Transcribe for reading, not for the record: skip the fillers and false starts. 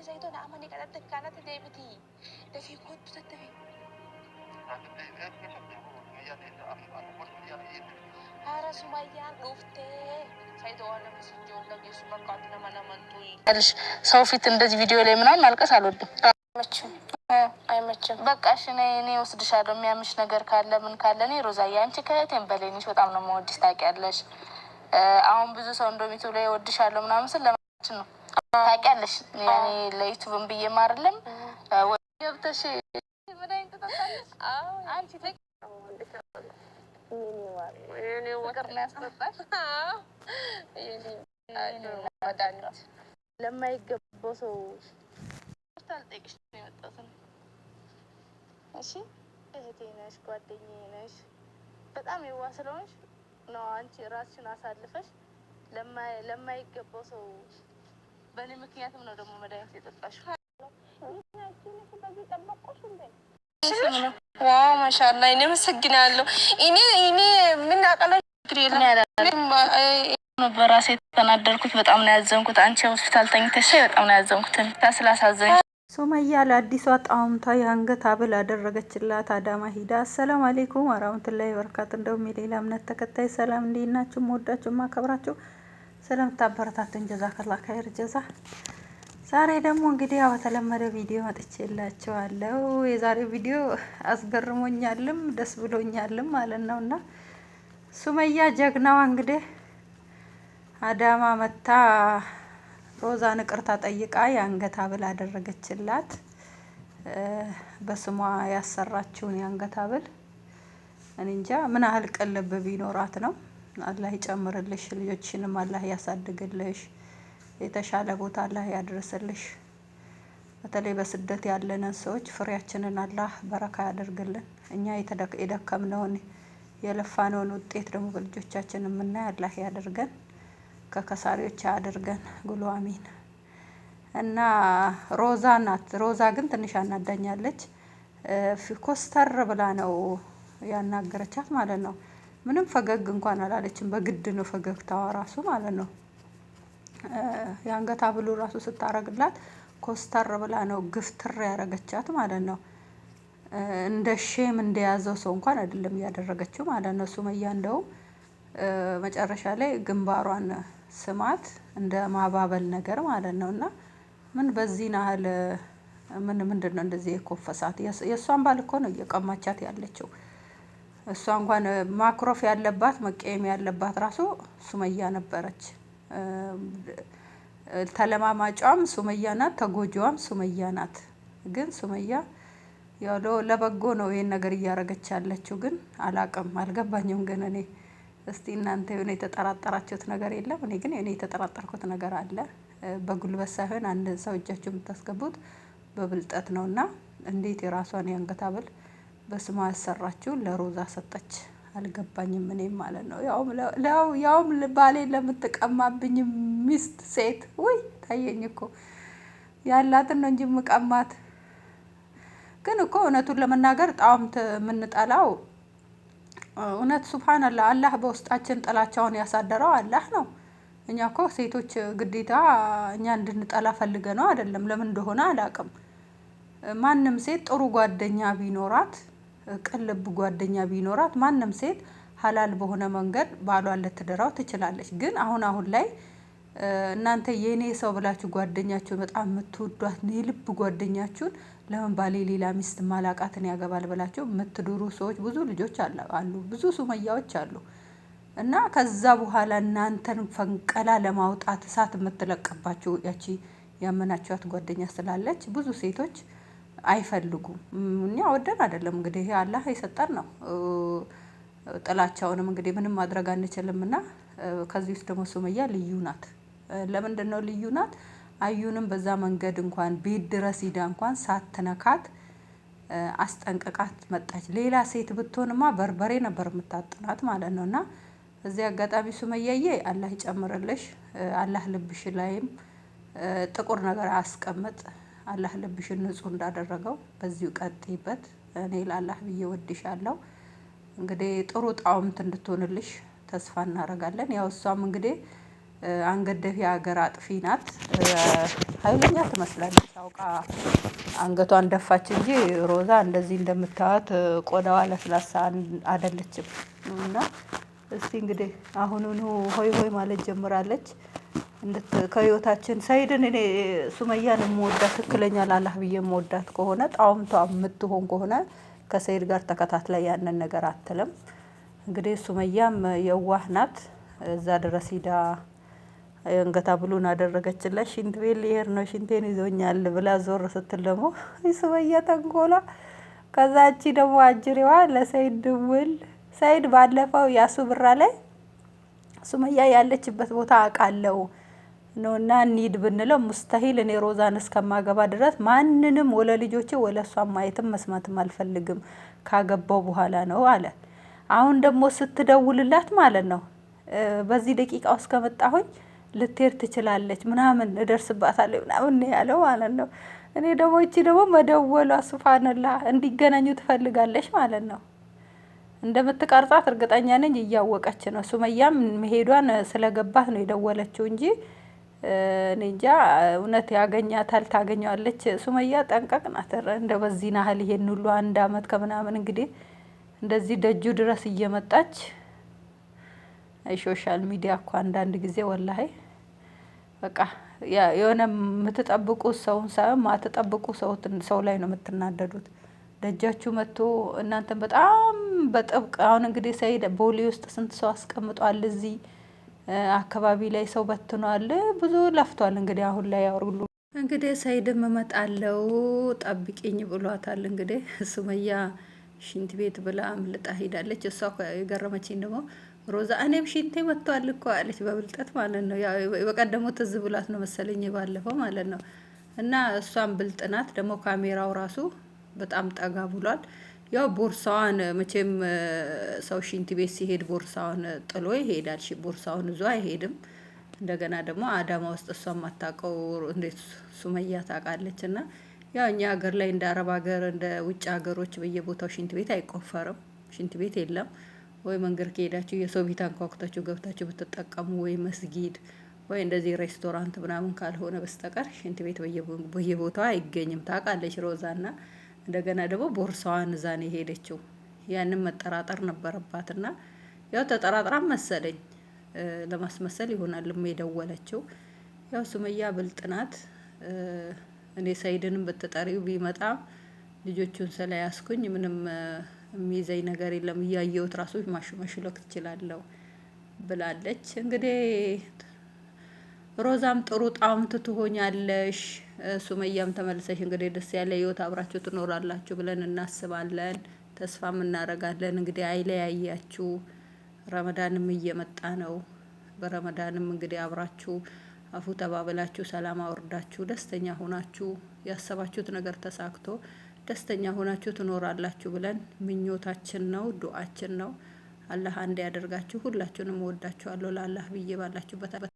زيتون أماني كانت ديبتي ده في كود تتبي هارا سمية قفتي زيتون أنا مسجون لقي سبر قاتنا من توي قالش صوفي تندج فيديو لي ምናምን ማልቀስ አልወድም አይመችም በቃ እሺ እኔ ወስድሻለሁ የሚያምሽ ነገር ካለ ምን ካለ እኔ ሮዛዬ አንቺ ከእቴም በላይ ነሽ በጣም ነው የምወድሽ ታውቂያለሽ አሁን ብዙ ሰው እንደሚቱ ላይ ወድሻለሁ ምናምን ስለ ለማለት ነው ታውቂያለሽ ያኔ ለዩቲዩብም ብዬ ማርለም ገብተሽ መዳኝ ተጣጣለሽ አንቺ እኔ ወቀር ነው ያስጠጣሽ እኔ መዳኒት ለማይገባው ሰው ታልጠቅሽ ነው የመጣሁት እሺ እህቴ ነሽ ጓደኛዬ ነሽ በጣም የዋህ ስለሆንሽ ነው አንቺ ራስሽን አሳልፈሽ ለማይገባው ሰው በእኔ ምክንያትም ነው ደግሞ መድኃኒት የጠጣሽው ዋው ማሻአላ እኔ መሰግናለሁ እኔ ምን አቀለሽ በራሴ ተናደርኩት በጣም ነው ያዘንኩት አንቺ ሆስፒታል ተኝተሽ በጣም ነው ያዘንኩት ታስላሳዘኝ ሱመያ ለአዲሷ ጣውምታ የአንገት ሀብል አደረገችላት አዳማ ሂዳ። አሰላሙ አለይኩም ወራህመቱላሂ ወበረካቱ። እንደውም የሌላ እምነት ተከታይ ሰላም እንዴት ናችሁ? ወዳችሁ ማከብራችሁ ስለምታበረታቱኝ ጀዛከላህ ኸይር ጀዛ። ዛሬ ደግሞ እንግዲህ በተለመደ ቪዲዮ መጥቼላችኋለሁ። የዛሬው ቪዲዮ አስገርሞኛልም ደስ ብሎኛልም ማለት ነውና ሱመያ ጀግናዋ እንግዲህ አዳማ መታ ሮዛን ይቅርታ ጠይቃ የአንገት ሀብል አደረገችላት። በስሟ ያሰራችውን የአንገት ሀብል እኔ እንጃ ምን ያህል ቅልብ ቢኖራት ነው። አላህ ይጨምርልሽ፣ ልጆችሽንም አላህ ያሳድግልሽ፣ የተሻለ ቦታ አላህ ያድርስልሽ። በተለይ በስደት ያለንን ሰዎች ፍሬያችንን አላህ በረካ ያደርግልን። እኛ የደከምነውን የለፋነውን ውጤት ደግሞ በልጆቻችን የምናይ አላህ ያደርገን፣ ከከሳሪዎች ያድርገን። ጉሉ አሚን። እና ሮዛ ናት። ሮዛ ግን ትንሽ አናዳኛለች። ኮስተር ብላ ነው ያናገረቻት ማለት ነው። ምንም ፈገግ እንኳን አላለችም። በግድ ነው ፈገግታዋ ራሱ ማለት ነው። የአንገት ሀብሉ ራሱ ስታረግላት ኮስተር ብላ ነው ግፍትር ያረገቻት ማለት ነው። እንደ ሼም እንደያዘው ሰው እንኳን አይደለም ያደረገችው ማለት ነው። ሱመያ እንደው መጨረሻ ላይ ግንባሯን ስማት እንደ ማባበል ነገር ማለት ነውና ምን በዚህ ናህል ምንድነው እንደዚህ የኮፈሳት? የሷን ባል እኮ ነው እየቀማቻት ያለችው። እሷ እንኳን ማክሮፍ ያለባት መቀየም ያለባት ራሱ ሱመያ ነበረች። ተለማማጯም ሱመያ ናት፣ ተጎጂዋም ሱመያ ናት። ግን ሱመያ ያው ለበጎ ነው ይሄን ነገር እያረገች ያለችው። ግን አላቅም አልገባኝም። ግን እኔ እስቲ እናንተ የሆነ የተጠራጠራችሁት ነገር የለም? እኔ ግን የተጠራጠርኩት ነገር አለ። በጉልበት ሳይሆን አንድ ሰው እጃችሁ የምታስገቡት በብልጠት ነውና እንዴት የራሷን የአንገት ሀብል በስሟ ያሰራችው ለሮዛ ሰጠች? አልገባኝም እኔም ማለት ነው። ያውም ባሌ ለምትቀማብኝ ሚስት ሴት ወይ ታየኝ እኮ ያላትን ነው እንጂ ምቀማት። ግን እኮ እውነቱን ለመናገር ጣውምት የምንጠላው እውነት ሱብሃንአላህ አላህ በውስጣችን ጥላቻውን ያሳደረው አላህ ነው። እኛ እኮ ሴቶች ግዴታ እኛ እንድንጠላ ፈልገ ነው አይደለም። ለምን እንደሆነ አላቅም። ማንም ሴት ጥሩ ጓደኛ ቢኖራት ቅልብ ጓደኛ ቢኖራት ማንም ሴት ሀላል በሆነ መንገድ ባሏን ልትድራው ትችላለች። ግን አሁን ላይ እናንተ የኔ ሰው ብላችሁ ጓደኛችሁን በጣም የምትወዷት የልብ ጓደኛችሁን ለምን ባሌ ሌላ ሚስት ማላቃትን ያገባል ብላችሁ የምትድሩ ሰዎች ብዙ ልጆች አሉ፣ ብዙ ሱመያዎች አሉ። እና ከዛ በኋላ እናንተን ፈንቀላ ለማውጣት እሳት የምትለቅባችሁ ያቺ ያመናችኋት ጓደኛ ስላለች ብዙ ሴቶች አይፈልጉም። እኛ ወደን አይደለም እንግዲህ ይሄ አላህ የሰጠን ነው። ጥላቻውንም እንግዲህ ምንም ማድረግ አንችልምና ከዚህ ውስጥ ደግሞ ሱመያ ልዩ ናት። ለምንድነው ልዩ ናት? አዩንም በዛ መንገድ እንኳን ቤት ድረስ ሂዳ እንኳን ሳትነካት አስጠንቅቃት መጣች። ሌላ ሴት ብትሆንማ በርበሬ ነበር የምታጥናት ማለት ነውና እዚህ አጋጣሚ ሱመያዬ አላህ ይጨምርልሽ። አላህ ልብሽ ላይም ጥቁር ነገር አያስቀምጥ። አላህ ልብሽን ንጹህ እንዳደረገው በዚሁ ቀጥይበት። እኔ ለአላህ ብዬ ወድሻለሁ። እንግዲህ ጥሩ ጣውምት እንድትሆንልሽ ተስፋ እናደርጋለን። ያው እሷም እንግዲህ አንገት ደፊ ሀገር አጥፊ ናት። ኃይለኛ ትመስላለች አውቃ አንገቷን ደፋች እንጂ ሮዛ እንደዚህ እንደምታዩት ቆዳዋ ለስላሳ አይደለችም። እና እስቲ እንግዲህ አሁኑኑ ሆይ ሆይ ማለት ጀምራለች። ከህይወታችን ሰይድን እኔ ሱመያን የምወዳት ትክክለኛ ላላህ ብዬ የምወዳት ከሆነ ጣውምቷ የምትሆን ከሆነ ከሰይድ ጋር ተከታትላ ያንን ነገር አትልም። እንግዲህ ሱመያም የዋህ ናት። እዛ ድረስ ሂዳ አንገታ ብሉን አደረገችለት። ሽንት ቤት ልሄድ ነው ሽንቴን ይዞኛል ብላ ዞር ስትል ደግሞ ሱመያ ተንኮላ። ከዛ እቺ ደግሞ አጅሬዋ ለሰይድ ድውል። ሰይድ ባለፈው ያሱ ብራ ላይ ሱመያ ያለችበት ቦታ አውቃለሁ ነውና እንሂድ ብንለው ሙስተሂል እኔ ሮዛን እስከማገባ ድረስ ማንንም ወለ ልጆቼ ወለ እሷን ማየትም መስማትም አልፈልግም ካገባው በኋላ ነው አለ። አሁን ደግሞ ስትደውልላት ማለት ነው በዚህ ደቂቃ ውስጥ ከመጣሁኝ ልትሄድ ትችላለች ምናምን እደርስባታለሁ ምናምን ያለው ማለት ነው። እኔ ደግሞ እቺ ደግሞ መደወሏ ሱብሃንአላህ እንዲገናኙ ትፈልጋለች ማለት ነው። እንደምትቀርጻት እርግጠኛ ነኝ እያወቀች ነው። ሱመያም መሄዷን ስለገባት ነው የደወለችው እንጂ እኔ እንጃ እውነት ያገኛታል ታገኘዋለች። ሱመያ ጠንቀቅ ናት። እንደ በዚህ ናህል ይሄን ሁሉ 1 አመት ከምናምን እንግዲህ እንደዚህ ደጁ ድረስ እየመጣች ሶሻል ሚዲያ እኮ አንዳንድ ጊዜ ወላሂ በቃ የሆነ የምትጠብቁት ሰውን ሳይሆን ማትጠብቁ ሰው ላይ ነው የምትናደዱት። ደጃችሁ መጥቶ እናንተ በጣም በጥብቅ አሁን እንግዲህ ሰይድ ቦሌ ውስጥ ስንት ሰው አስቀምጧል። እዚህ አካባቢ ላይ ሰው በትኗል። ብዙ ለፍቷል። እንግዲህ አሁን ላይ ያወሩሉ እንግዲህ ሰይድም እመጣለሁ ጠብቂኝ ብሏታል። እንግዲህ ሱመያ ሽንት ቤት ብላ አምልጣ ሄዳለች። እሷ የገረመችኝ ደግሞ ሮዛ እኔም ሽንቴ መጥቷል እኮ አለች በብልጠት ማለት ነው። ያው በቀደሙ ትዝ ብሏት ነው መሰለኝ ባለፈው ማለት ነው። እና እሷም ብልጥ ናት። ደግሞ ካሜራው ራሱ በጣም ጠጋ ብሏል። ያው ቦርሳዋን መቼም ሰው ሽንት ቤት ሲሄድ ቦርሳውን ጥሎ ይሄዳል። ቦርሳውን ይዞ አይሄድም። እንደገና ደግሞ አዳማ ውስጥ እሷ የማታውቀው እንዴት ሱመያ ታውቃለች። እና ያው እኛ ሀገር ላይ እንደ አረብ ሀገር እንደ ውጭ ሀገሮች በየቦታው ሽንት ቤት አይቆፈርም። ሽንት ቤት የለም። ወይ መንገድ ከሄዳችሁ የሰው ቤት አንኳኩታችሁ ገብታችሁ ብትጠቀሙ ወይ መስጊድ ወይ እንደዚህ ሬስቶራንት ምናምን ካልሆነ በስተቀር ሽንት ቤት በየቦታው አይገኝም። ታውቃለች ሮዛና እንደገና ደግሞ ቦርሳዋን እዛ ነው የሄደችው። ያንን መጠራጠር ነበረባትና ያው ተጠራጥራም መሰለኝ ለማስመሰል ይሆናል የደወለችው። ያው ሱመያ ብልጥ ናት። እኔ ሰይድንም ብትጠሪው ቢመጣ ልጆቹን ስለያዝኩኝ ምንም የሚይዘኝ ነገር የለም እያየሁት ራሱ መሽሎክ ትችላለሁ ብላለች። እንግዲህ ሮዛም ጥሩ ጣውምት ትሆኛለሽ። ሱመያም ተመልሰሽ እንግዲህ ደስ ያለ ህይወት አብራችሁ ትኖራላችሁ ብለን እናስባለን፣ ተስፋም እናደርጋለን። እንግዲህ አይለያያችሁ። ረመዳንም እየመጣ ነው። በረመዳንም እንግዲህ አብራችሁ አፉ ተባብላችሁ ሰላም አውርዳችሁ ደስተኛ ሆናችሁ ያሰባችሁት ነገር ተሳክቶ ደስተኛ ሆናችሁ ትኖራላችሁ ብለን ምኞታችን ነው፣ ዱዓችን ነው። አላህ አንድ ያደርጋችሁ። ሁላችሁንም ወዳችኋለሁ። ለአላህ ብዬ ባላችሁበት